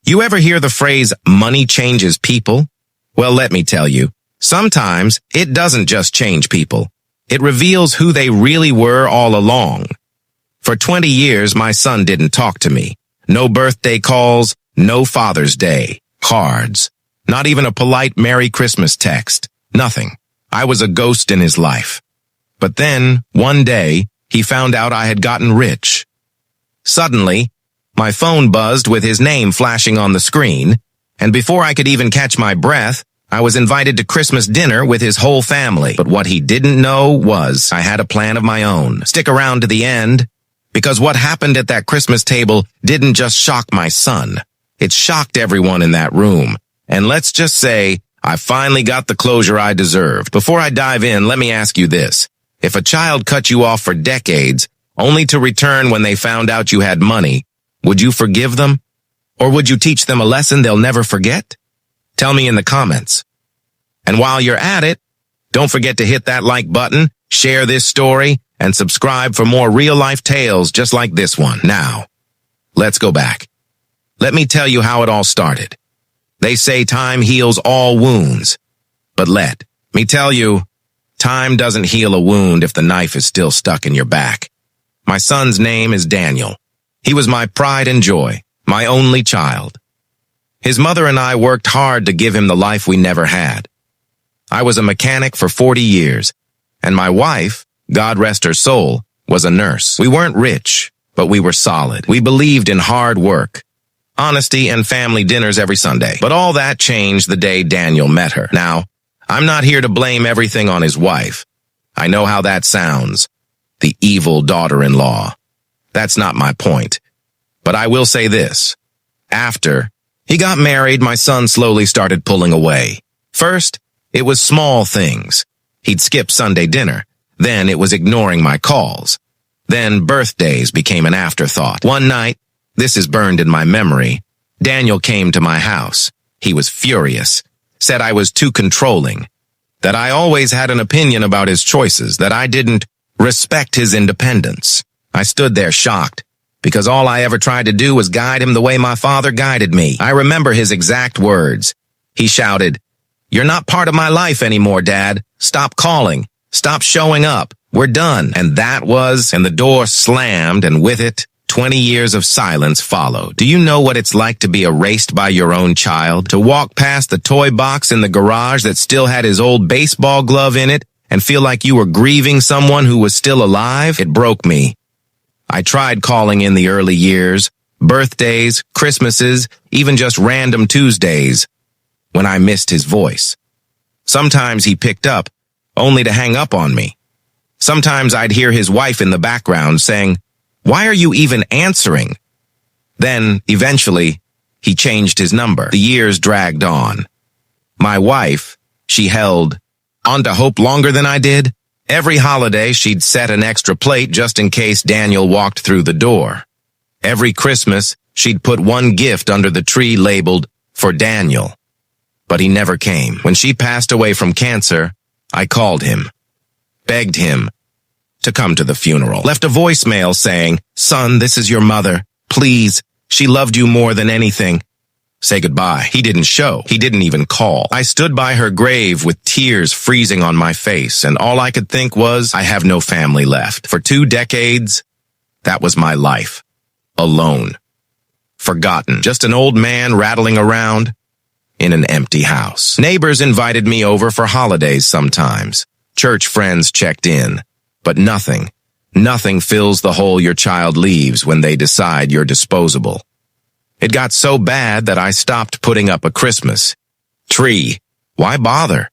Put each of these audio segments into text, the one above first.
You ever hear the phrase, money changes people? Well, let me tell you, sometimes it doesn't just change people. It reveals who they really were all along. For 20 years, my son didn't talk to me. No birthday calls, no Father's Day, cards, not even a polite Merry Christmas text, nothing. I was a ghost in his life. But then, one day, he found out I had gotten rich. Suddenly, my phone buzzed with his name flashing on the screen, and before I could even catch my breath, I was invited to Christmas dinner with his whole family. But what he didn't know was I had a plan of my own. Stick around to the end, because what happened at that Christmas table didn't just shock my son. It shocked everyone in that room. And let's just say, I finally got the closure I deserved. Before I dive in, let me ask you this. If a child cut you off for decades, only to return when they found out you had money, would you forgive them? Or would you teach them a lesson they'll never forget? Tell me in the comments. And while you're at it, don't forget to hit that like button, share this story, and subscribe for more real-life tales just like this one. Now, let's go back. Let me tell you how it all started. They say time heals all wounds. But let me tell you, time doesn't heal a wound if the knife is still stuck in your back. My son's name is Daniel. He was my pride and joy, my only child. His mother and I worked hard to give him the life we never had. I was a mechanic for 40 years, and my wife, God rest her soul, was a nurse. We weren't rich, but we were solid. We believed in hard work, honesty, and family dinners every Sunday. But all that changed the day Daniel met her. Now, I'm not here to blame everything on his wife. I know how that sounds. The evil daughter-in-law. That's not my point. But I will say this. After he got married, my son slowly started pulling away. First, it was small things. He'd skip Sunday dinner. Then it was ignoring my calls. Then birthdays became an afterthought. One night, this is burned in my memory, Daniel came to my house. He was furious, said I was too controlling, that I always had an opinion about his choices, that I didn't respect his independence. I stood there shocked, because all I ever tried to do was guide him the way my father guided me. I remember his exact words. He shouted, "You're not part of my life anymore, Dad. Stop calling. Stop showing up. We're done." And the door slammed, and with it, 20 years of silence followed. Do you know what it's like to be erased by your own child? To walk past the toy box in the garage that still had his old baseball glove in it and feel like you were grieving someone who was still alive? It broke me. I tried calling in the early years, birthdays, Christmases, even just random Tuesdays, when I missed his voice. Sometimes he picked up, only to hang up on me. Sometimes I'd hear his wife in the background saying, "Why are you even answering?" Then, eventually, he changed his number. The years dragged on. My wife, she held on to hope longer than I did. Every holiday, she'd set an extra plate just in case Daniel walked through the door. Every Christmas, she'd put one gift under the tree labeled, "For Daniel." But he never came. When she passed away from cancer, I called him, begged him to come to the funeral, left a voicemail saying, "Son, this is your mother. Please, she loved you more than anything. Say goodbye." He didn't show. He didn't even call. I stood by her grave with tears freezing on my face, and all I could think was, I have no family left. For 2 decades, that was my life. Alone. Forgotten. Just an old man rattling around in an empty house. Neighbors invited me over for holidays sometimes. Church friends checked in. But nothing fills the hole your child leaves when they decide you're disposable. It got so bad that I stopped putting up a Christmas tree. Why bother?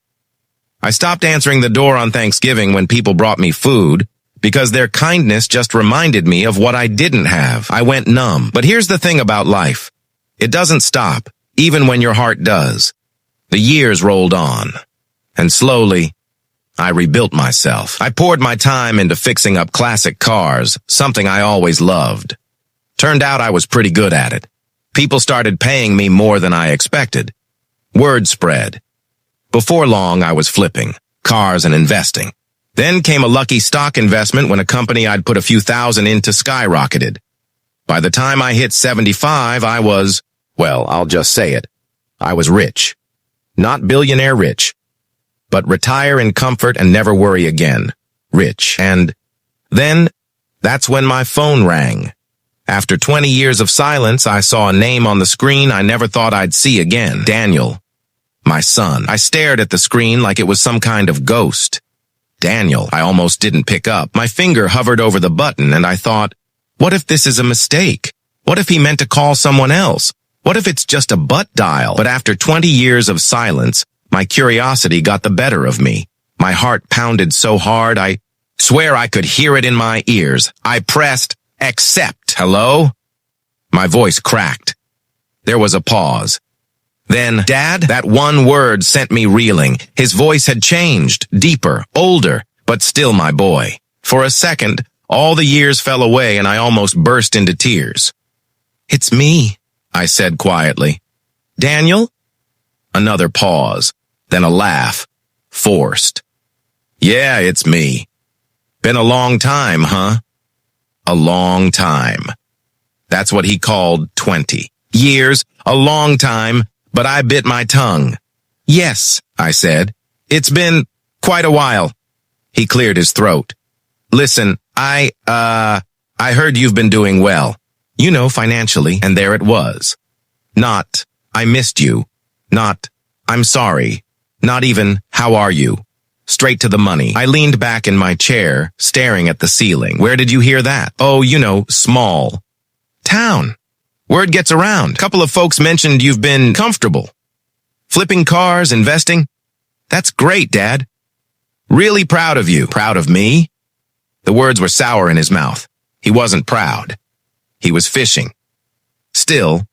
I stopped answering the door on Thanksgiving when people brought me food because their kindness just reminded me of what I didn't have. I went numb. But here's the thing about life. It doesn't stop, even when your heart does. The years rolled on, and slowly, I rebuilt myself. I poured my time into fixing up classic cars, something I always loved. Turned out I was pretty good at it. People started paying me more than I expected. Word spread. Before long, I was flipping cars and investing. Then came a lucky stock investment when a company I'd put a few thousand into skyrocketed. By the time I hit 75, I was Well, I'll just say it. I was rich. Not billionaire rich, but retire in comfort and never worry again. Rich. And then, that's when my phone rang. After 20 years of silence, I saw a name on the screen I never thought I'd see again. Daniel. My son. I stared at the screen like it was some kind of ghost. Daniel. I almost didn't pick up. My finger hovered over the button and I thought, what if this is a mistake? What if he meant to call someone else? What if it's just a butt dial? But after 20 years of silence, my curiosity got the better of me. My heart pounded so hard, I swear I could hear it in my ears. I pressed, accept. Hello? My voice cracked. There was a pause. Then, Dad, that one word sent me reeling. His voice had changed, deeper, older, but still my boy. For a second, all the years fell away and I almost burst into tears. It's me, I said quietly. Daniel? Another pause, then a laugh, forced. Yeah, it's me. Been a long time, huh? A long time. That's what he called 20 years, a long time, but I bit my tongue. Yes, I said. It's been quite a while. He cleared his throat. Listen, I heard you've been doing well. You know, financially, and there it was. Not, I missed you. Not, I'm sorry. Not even, how are you? Straight to the money. I leaned back in my chair, staring at the ceiling. Where did you hear that? Oh, you know, small town. Word gets around. Couple of folks mentioned you've been comfortable. Flipping cars, investing. That's great, Dad. Really proud of you. Proud of me? The words were sour in his mouth. He wasn't proud. He was fishing. Still,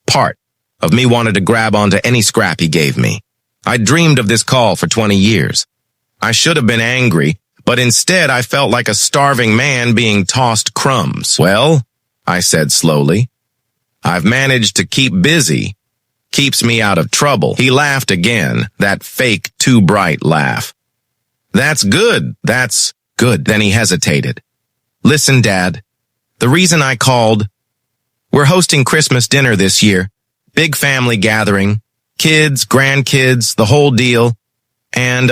part of me wanted to grab onto any scrap he gave me. I dreamed of this call for 20 years. I should have been angry, but instead I felt like a starving man being tossed crumbs. Well, I said slowly, I've managed to keep busy. Keeps me out of trouble. He laughed again, that fake, too bright laugh. That's good. That's good. Then he hesitated. Listen, Dad, the reason I called, we're hosting Christmas dinner this year. Big family gathering. Kids, grandkids, the whole deal. And,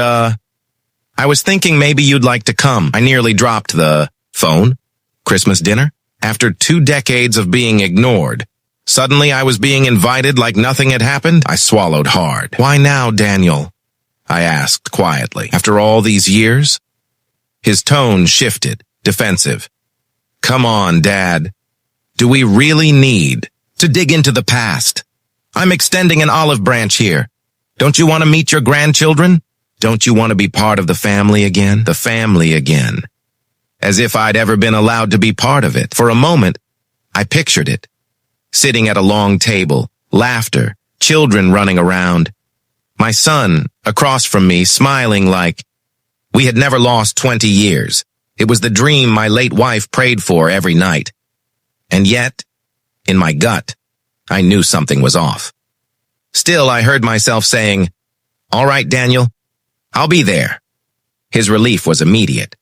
I was thinking maybe you'd like to come. I nearly dropped the phone. Christmas dinner? After 2 decades of being ignored. Suddenly I was being invited like nothing had happened. I swallowed hard. Why now, Daniel? I asked quietly. After all these years? His tone shifted, defensive. Come on, Dad. Do we really need to dig into the past? I'm extending an olive branch here. Don't you want to meet your grandchildren? Don't you want to be part of the family again? The family again. As if I'd ever been allowed to be part of it. For a moment, I pictured it. Sitting at a long table, laughter, children running around. My son, across from me, smiling like we had never lost 20 years. It was the dream my late wife prayed for every night. And yet, in my gut, I knew something was off. Still, I heard myself saying, all right, Daniel, I'll be there. His relief was immediate.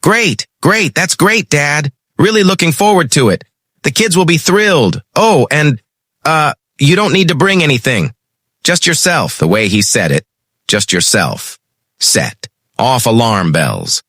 Great, that's great, Dad. Really looking forward to it. The kids will be thrilled. Oh, and, you don't need to bring anything. Just yourself, the way he said it. Just yourself. Set. Off alarm bells.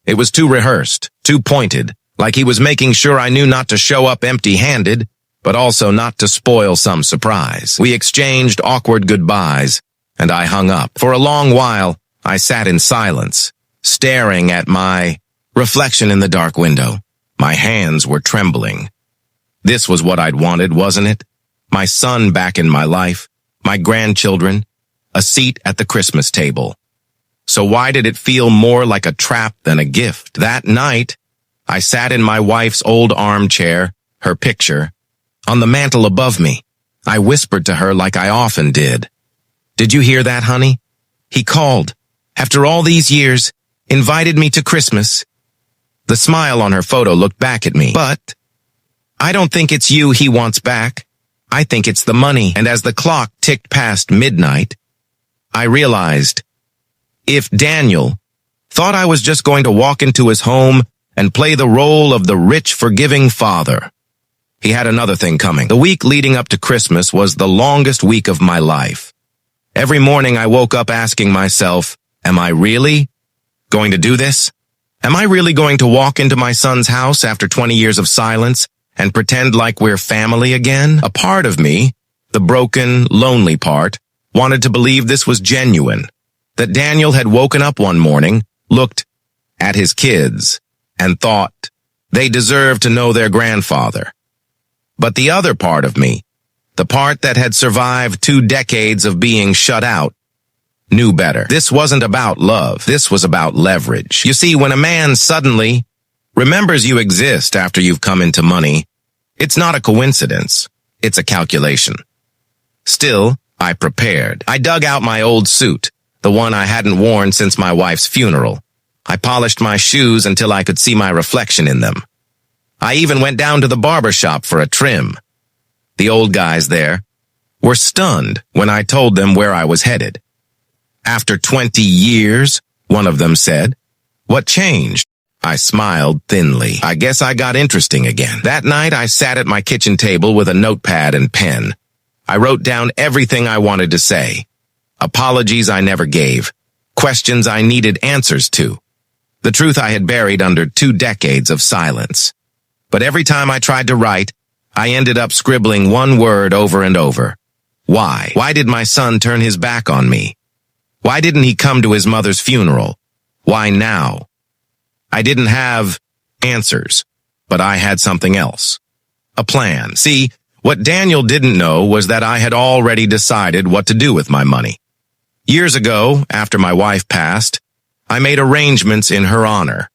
It was too rehearsed, too pointed, like he was making sure I knew not to show up empty-handed, but also not to spoil some surprise. We exchanged awkward goodbyes, and I hung up. For a long while, I sat in silence, staring at my reflection in the dark window. My hands were trembling. This was what I'd wanted, wasn't it? My son back in my life, my grandchildren, a seat at the Christmas table. So why did it feel more like a trap than a gift? That night, I sat in my wife's old armchair, her picture, on the mantel above me. I whispered to her like I often did. Did you hear that, honey? He called. After all these years, invited me to Christmas. The smile on her photo looked back at me. But I don't think it's you he wants back. I think it's the money. And as the clock ticked past midnight, I realized if Daniel thought I was just going to walk into his home and play the role of the rich, forgiving father, he had another thing coming. The week leading up to Christmas was the longest week of my life. Every morning I woke up asking myself, am I really going to do this? Am I really going to walk into my son's house after 20 years of silence and pretend like we're family again? A part of me, the broken, lonely part, wanted to believe this was genuine, that Daniel had woken up one morning, looked at his kids, and thought they deserved to know their grandfather. But the other part of me, the part that had survived 2 decades of being shut out, knew better. This wasn't about love. This was about leverage. You see, when a man suddenly remembers you exist after you've come into money, it's not a coincidence. It's a calculation. Still, I prepared. I dug out my old suit, the one I hadn't worn since my wife's funeral. I polished my shoes until I could see my reflection in them. I even went down to the barber shop for a trim. The old guys there were stunned when I told them where I was headed. After 20 years, one of them said, "What changed?" I smiled thinly. I guess I got interesting again. That night, I sat at my kitchen table with a notepad and pen. I wrote down everything I wanted to say. Apologies I never gave. Questions I needed answers to. The truth I had buried under 2 decades of silence. But every time I tried to write, I ended up scribbling one word over and over. Why? Why did my son turn his back on me? Why didn't he come to his mother's funeral? Why now? I didn't have answers, but I had something else. A plan. See, what Daniel didn't know was that I had already decided what to do with my money. Years ago, after my wife passed, I made arrangements in her honor.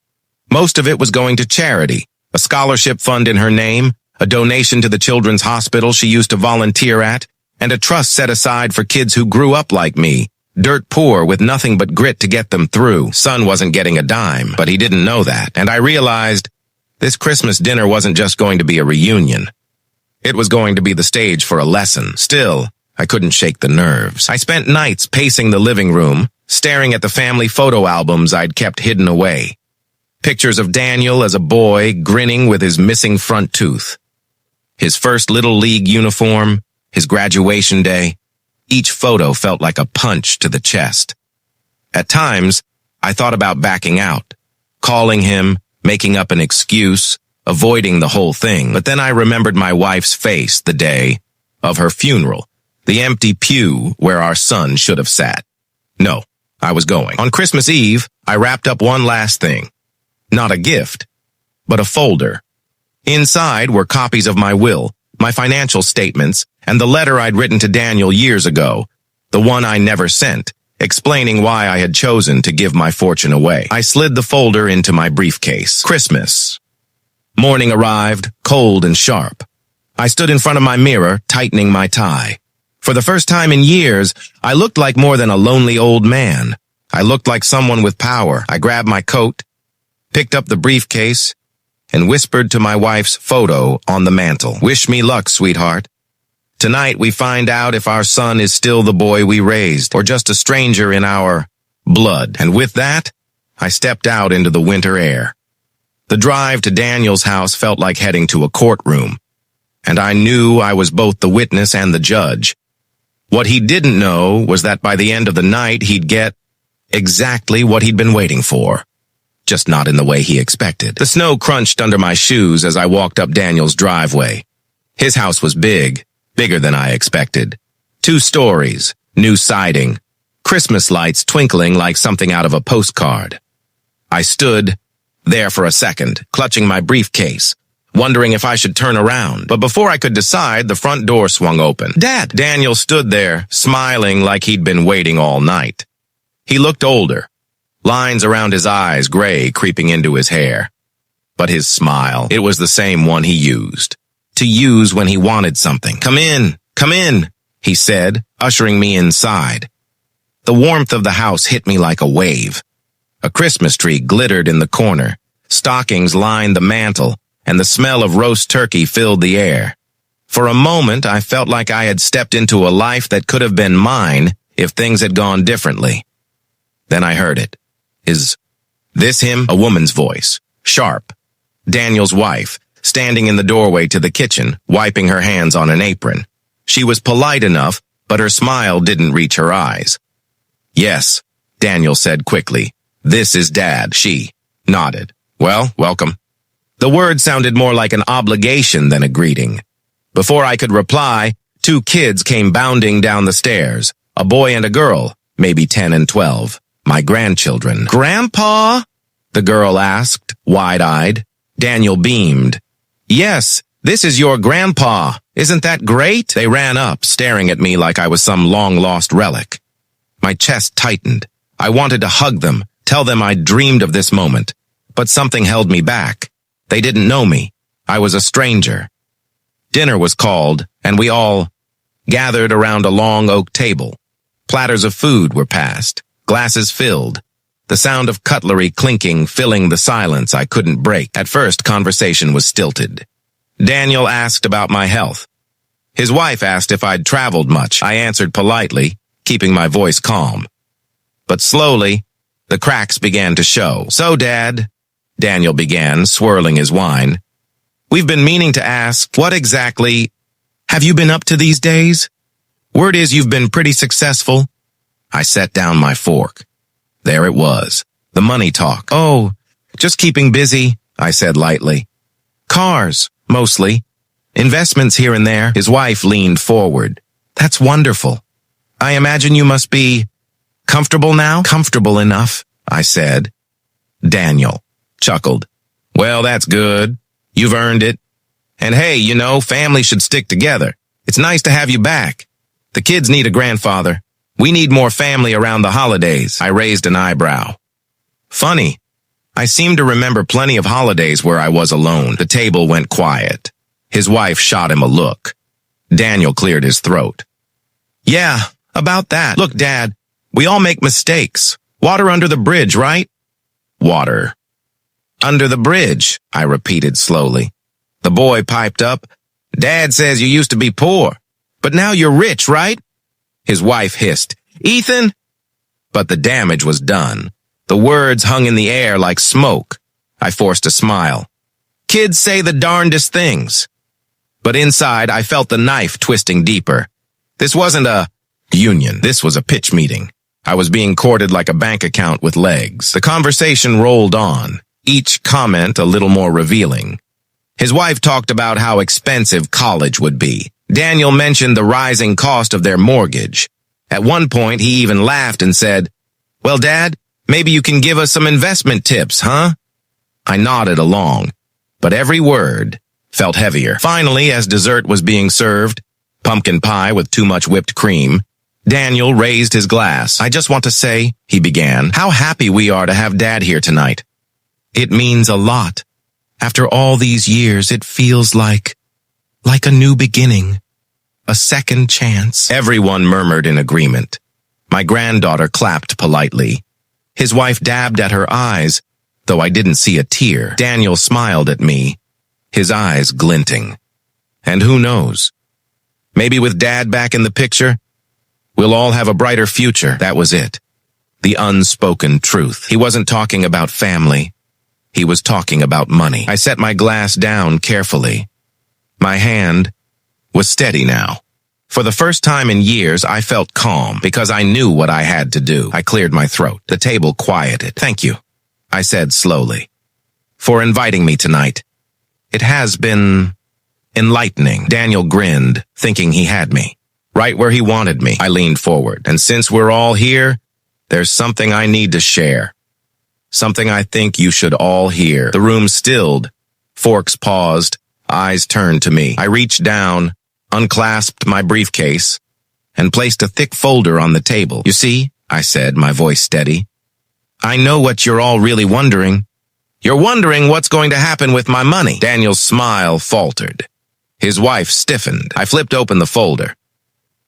Most of it was going to charity, a scholarship fund in her name, a donation to the children's hospital she used to volunteer at, and a trust set aside for kids who grew up like me, dirt poor with nothing but grit to get them through. Son wasn't getting a dime, but he didn't know that, and I realized this Christmas dinner wasn't just going to be a reunion. It was going to be the stage for a lesson. Still, I couldn't shake the nerves. I spent nights pacing the living room, staring at the family photo albums I'd kept hidden away. Pictures of Daniel as a boy grinning with his missing front tooth. His first Little League uniform, his graduation day. Each photo felt like a punch to the chest. At times, I thought about backing out, calling him, making up an excuse, avoiding the whole thing. But then I remembered my wife's face the day of her funeral, the empty pew where our son should have sat. No, I was going. On Christmas Eve, I wrapped up one last thing. Not a gift, but a folder. Inside were copies of my will, my financial statements, and the letter I'd written to Daniel years ago, the one I never sent, explaining why I had chosen to give my fortune away. I slid the folder into my briefcase. Christmas. Morning arrived, cold and sharp. I stood in front of my mirror, tightening my tie. For the first time in years, I looked like more than a lonely old man. I looked like someone with power. I grabbed my coat, picked up the briefcase, and whispered to my wife's photo on the mantel. "Wish me luck, sweetheart. Tonight we find out if our son is still the boy we raised, or just a stranger in our blood." And with that, I stepped out into the winter air. The drive to Daniel's house felt like heading to a courtroom, and I knew I was both the witness and the judge. What he didn't know was that by the end of the night he'd get exactly what he'd been waiting for. Just not in the way he expected. The snow crunched under my shoes as I walked up Daniel's driveway. His house was big, bigger than I expected. 2 stories, new siding, Christmas lights twinkling like something out of a postcard. I stood there for a second, clutching my briefcase, wondering if I should turn around. But before I could decide, the front door swung open. "Dad!" Daniel stood there, smiling like he'd been waiting all night. He looked older. Lines around his eyes, gray, creeping into his hair. But his smile, it was the same one he used. To use when he wanted something. Come in," he said, ushering me inside. The warmth of the house hit me like a wave. A Christmas tree glittered in the corner. Stockings lined the mantel, and the smell of roast turkey filled the air. For a moment, I felt like I had stepped into a life that could have been mine if things had gone differently. Then I heard it. Is this him? A woman's voice. Sharp. Daniel's wife, standing in the doorway to the kitchen, wiping her hands on an apron. She was polite enough, but her smile didn't reach her eyes. "Yes," Daniel said quickly. "This is Dad." She nodded. "Well, welcome." The word sounded more like an obligation than a greeting. Before I could reply, 2 kids came bounding down the stairs, a boy and a girl, maybe 10 and 12, my grandchildren. "Grandpa?" the girl asked, wide-eyed. Daniel beamed. "Yes, this is your grandpa. Isn't that great?" They ran up, staring at me like I was some long-lost relic. My chest tightened. I wanted to hug them, tell them I'd dreamed of this moment. But something held me back. They didn't know me. I was a stranger. Dinner was called, and we all gathered around a long oak table. Platters of food were passed, glasses filled, the sound of cutlery clinking filling the silence I couldn't break. At first, conversation was stilted. Daniel asked about my health. His wife asked if I'd traveled much. I answered politely, keeping my voice calm. But slowly, the cracks began to show. "So, Dad," Daniel began, swirling his wine, "we've been meaning to ask, what exactly have you been up to these days? Word is you've been pretty successful." I set down my fork. There it was, the money talk. "Oh, just keeping busy," I said lightly. "Cars, mostly. Investments here and there." His wife leaned forward. "That's wonderful. I imagine you must be comfortable now?" "Comfortable enough," I said. Daniel chuckled. "Well, that's good. You've earned it. And hey, you know, family should stick together. It's nice to have you back. The kids need a grandfather. We need more family around the holidays." I raised an eyebrow. Funny. I seem to remember plenty of holidays where I was alone. The table went quiet. His wife shot him a look. Daniel cleared his throat. "Yeah, about that. Look, Dad, we all make mistakes. Water under the bridge, right?" "Water under the bridge," I repeated slowly. The boy piped up. "Dad says you used to be poor, but now you're rich, right?" His wife hissed, "Ethan!" But the damage was done. The words hung in the air like smoke. I forced a smile. Kids say the darndest things. But inside, I felt the knife twisting deeper. This wasn't a union. This was a pitch meeting. I was being courted like a bank account with legs. The conversation rolled on, each comment a little more revealing. His wife talked about how expensive college would be. Daniel mentioned the rising cost of their mortgage. At one point, he even laughed and said, "Well, Dad, maybe you can give us some investment tips, huh?" I nodded along, but every word felt heavier. Finally, as dessert was being served, pumpkin pie with too much whipped cream, Daniel raised his glass. "I just want to say," he began, "how happy we are to have Dad here tonight. It means a lot. After all these years, it feels like a new beginning, a second chance." Everyone murmured in agreement. My granddaughter clapped politely. His wife dabbed at her eyes, though I didn't see a tear. Daniel smiled at me, his eyes glinting. And who knows? Maybe with Dad back in the picture, we'll all have a brighter future. That was it. The unspoken truth. He wasn't talking about family. He was talking about money. I set my glass down carefully. My hand was steady now. For the first time in years, I felt calm because I knew what I had to do. I cleared my throat. The table quieted. "Thank you," I said slowly, "for inviting me tonight. It has been enlightening." Daniel grinned, thinking he had me. Right where he wanted me. I leaned forward. "And since we're all here, there's something I need to share. Something I think you should all hear." The room stilled. Forks paused. Eyes turned to me. I reached down, unclasped my briefcase, and placed a thick folder on the table. "You see," I said, my voice steady, "I know what you're all really wondering. You're wondering what's going to happen with my money." Daniel's smile faltered. His wife stiffened. I flipped open the folder.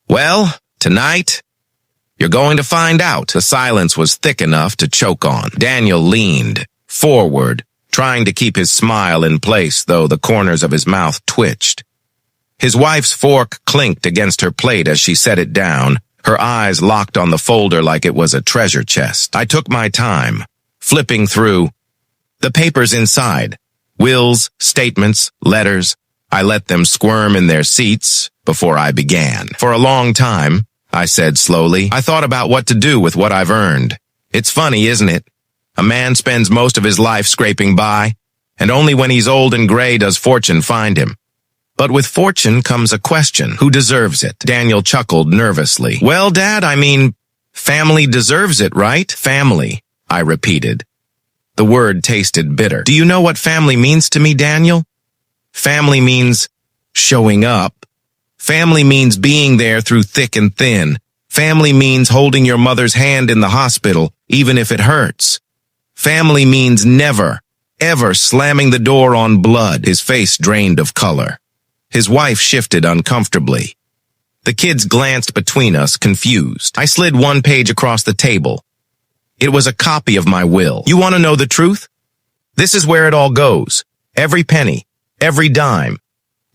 "Well, tonight, you're going to find out." The silence was thick enough to choke on. Daniel leaned forward, trying to keep his smile in place, though the corners of his mouth twitched. His wife's fork clinked against her plate as she set it down, her eyes locked on the folder like it was a treasure chest. I took my time, flipping through the papers inside. Wills, statements, letters. I let them squirm in their seats before I began. For a long time, I said slowly, I thought about what to do with what I've earned. It's funny, isn't it? A man spends most of his life scraping by, and only when he's old and gray does fortune find him. But with fortune comes a question. Who deserves it? Daniel chuckled nervously. Well, Dad, family deserves it, right? Family, I repeated. The word tasted bitter. Do you know what family means to me, Daniel? Family means showing up. Family means being there through thick and thin. Family means holding your mother's hand in the hospital, even if it hurts. Family means never, ever slamming the door on blood. His face drained of color. His wife shifted uncomfortably. The kids glanced between us, confused. I slid one page across the table. It was a copy of my will. You want to know the truth? This is where it all goes. Every penny, every dime,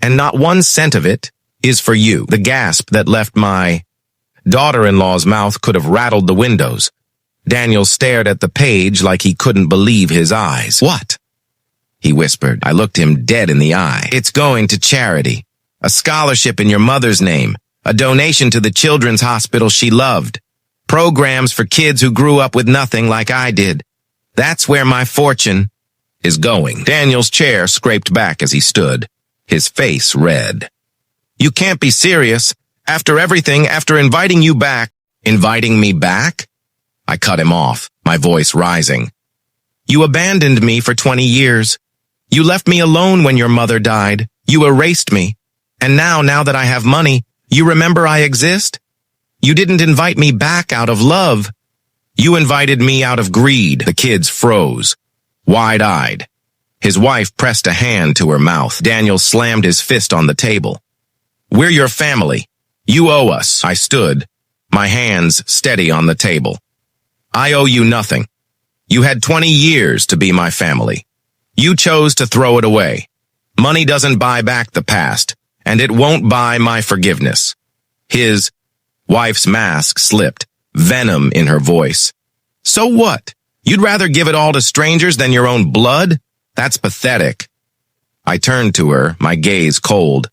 and not 1 cent of it is for you. The gasp that left my daughter-in-law's mouth could have rattled the windows. Daniel stared at the page like he couldn't believe his eyes. What? He whispered. I looked him dead in the eye. It's going to charity. A scholarship in your mother's name. A donation to the children's hospital she loved. Programs for kids who grew up with nothing like I did. That's where my fortune is going. Daniel's chair scraped back as he stood, his face red. You can't be serious. After everything, after inviting you back. Inviting me back? I cut him off, my voice rising. You abandoned me for 20 years. You left me alone when your mother died. You erased me. And now that I have money, you remember I exist? You didn't invite me back out of love. You invited me out of greed. The kids froze, wide-eyed. His wife pressed a hand to her mouth. Daniel slammed his fist on the table. We're your family. You owe us. I stood, my hands steady on the table. I owe you nothing. You had 20 years to be my family. You chose to throw it away. Money doesn't buy back the past, and it won't buy my forgiveness. His wife's mask slipped, venom in her voice. So what? You'd rather give it all to strangers than your own blood? That's pathetic. I turned to her, my gaze cold.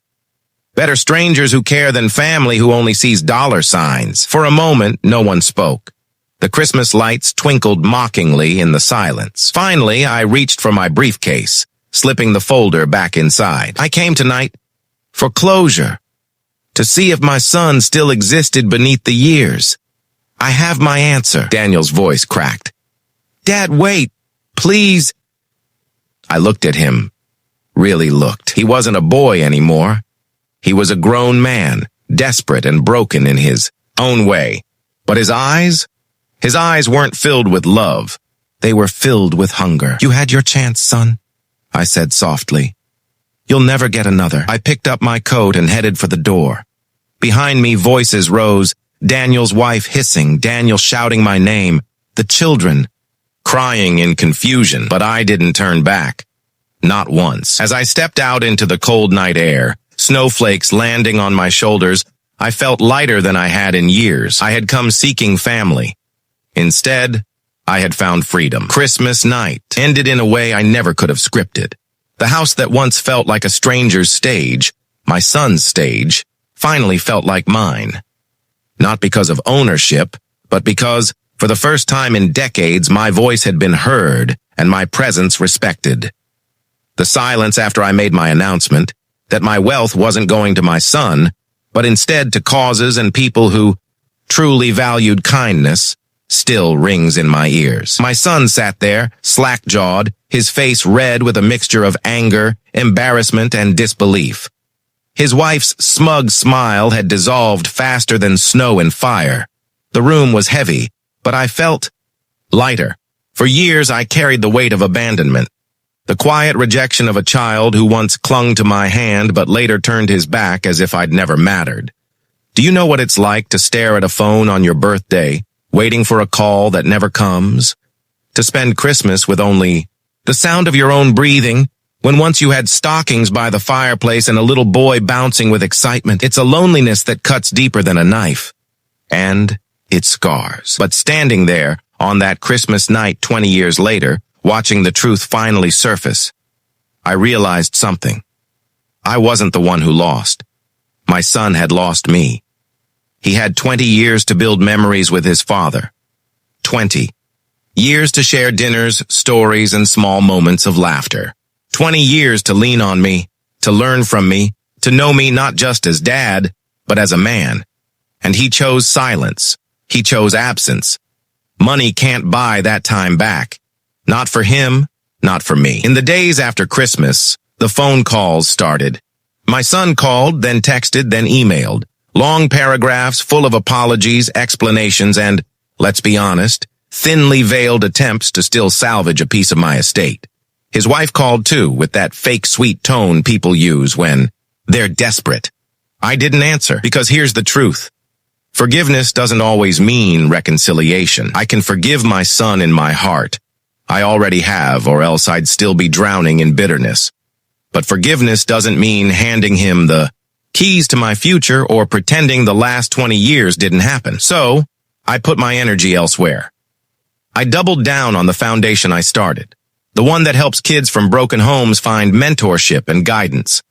Better strangers who care than family who only sees dollar signs. For a moment, no one spoke. The Christmas lights twinkled mockingly in the silence. Finally, I reached for my briefcase, slipping the folder back inside. I came tonight for closure, to see if my son still existed beneath the years. I have my answer. Daniel's voice cracked. Dad, wait, please. I looked at him, really looked. He wasn't a boy anymore. He was a grown man, desperate and broken in his own way. But his eyes weren't filled with love. They were filled with hunger. You had your chance, son, I said softly. You'll never get another. I picked up my coat and headed for the door. Behind me, voices rose, Daniel's wife hissing, Daniel shouting my name, the children crying in confusion, but I didn't turn back. Not once. As I stepped out into the cold night air, snowflakes landing on my shoulders, I felt lighter than I had in years. I had come seeking family. Instead, I had found freedom. Christmas night ended in a way I never could have scripted. The house that once felt like a stranger's stage, my son's stage, finally felt like mine. Not because of ownership, but because, for the first time in decades, my voice had been heard and my presence respected. The silence after I made my announcement, that my wealth wasn't going to my son, but instead to causes and people who truly valued kindness, still rings in my ears. My son sat there, slack-jawed, his face red with a mixture of anger, embarrassment, and disbelief. His wife's smug smile had dissolved faster than snow in fire. The room was heavy, but I felt lighter. For years I carried the weight of abandonment. The quiet rejection of a child who once clung to my hand but later turned his back as if I'd never mattered. Do you know what it's like to stare at a phone on your birthday, waiting for a call that never comes? To spend Christmas with only the sound of your own breathing, when once you had stockings by the fireplace and a little boy bouncing with excitement? It's a loneliness that cuts deeper than a knife. And it scars. But standing there on that Christmas night 20 years later, watching the truth finally surface, I realized something. I wasn't the one who lost. My son had lost me. He had 20 years to build memories with his father. 20 years to share dinners, stories, and small moments of laughter. 20 years to lean on me, to learn from me, to know me not just as dad, but as a man. And he chose silence. He chose absence. Money can't buy that time back. Not for him, not for me. In the days after Christmas, the phone calls started. My son called, then texted, then emailed. Long paragraphs full of apologies, explanations, and, let's be honest, thinly veiled attempts to still salvage a piece of my estate. His wife called too, with that fake sweet tone people use when they're desperate. I didn't answer, because here's the truth. Forgiveness doesn't always mean reconciliation. I can forgive my son in my heart. I already have, or else I'd still be drowning in bitterness. But forgiveness doesn't mean handing him the keys to my future or pretending the last 20 years didn't happen. So, I put my energy elsewhere. I doubled down on the foundation I started, the one that helps kids from broken homes find mentorship and guidance.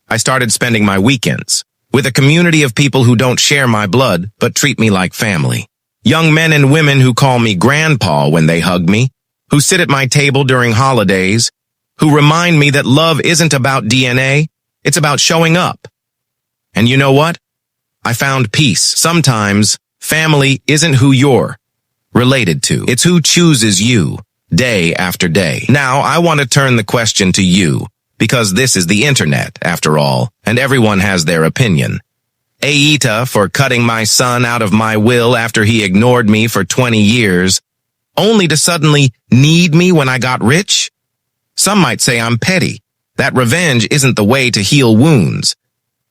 I started spending my weekends with a community of people who don't share my blood but treat me like family. Young men and women who call me grandpa when they hug me, who sit at my table during holidays, who remind me that love isn't about DNA, it's about showing up. And you know what? I found peace. Sometimes family isn't who you're related to. It's who chooses you day after day. Now, I want to turn the question to you, because this is the internet, after all, and everyone has their opinion. AITA for cutting my son out of my will after he ignored me for 20 years, only to suddenly need me when I got rich? Some might say I'm petty, that revenge isn't the way to heal wounds.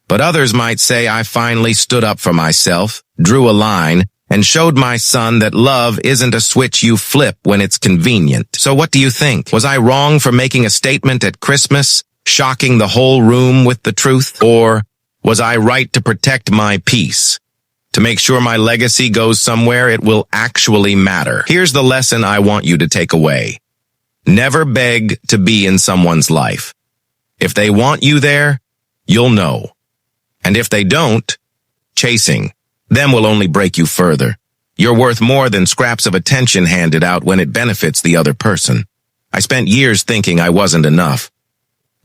But others might say I finally stood up for myself, drew a line, and showed my son that love isn't a switch you flip when it's convenient. So what do you think? Was I wrong for making a statement at Christmas, shocking the whole room with the truth? Or was I right to protect my peace, to make sure my legacy goes somewhere it will actually matter? Here's the lesson I want you to take away. Never beg to be in someone's life. If they want you there, you'll know. And if they don't, chasing them will only break you further. You're worth more than scraps of attention handed out when it benefits the other person. I spent years thinking I wasn't enough.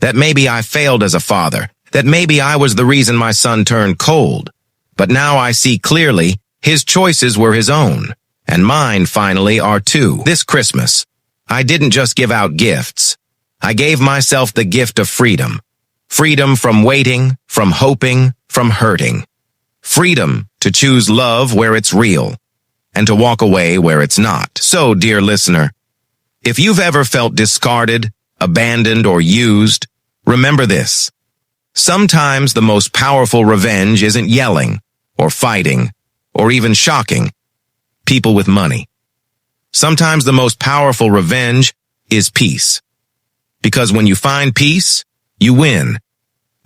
That maybe I failed as a father. That maybe I was the reason my son turned cold. But now I see clearly his choices were his own. And mine finally are too. This Christmas, I didn't just give out gifts. I gave myself the gift of freedom. Freedom from waiting, from hoping, from hurting. Freedom to choose love where it's real, and to walk away where it's not. So, dear listener, if you've ever felt discarded, abandoned, or used, remember this. Sometimes the most powerful revenge isn't yelling, or fighting, or even shocking people with money. Sometimes the most powerful revenge is peace. Because when you find peace, you win.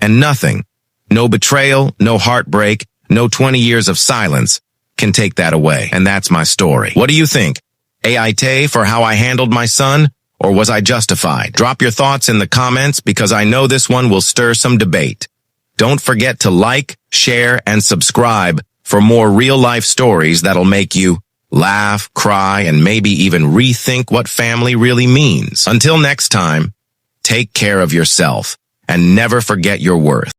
And nothing, no betrayal, no heartbreak, no 20 years of silence can take that away. And that's my story. What do you think? AITA for how I handled my son? Or was I justified? Drop your thoughts in the comments because I know this one will stir some debate. Don't forget to like, share, and subscribe for more real-life stories that'll make you laugh, cry, and maybe even rethink what family really means. Until next time, take care of yourself and never forget your worth.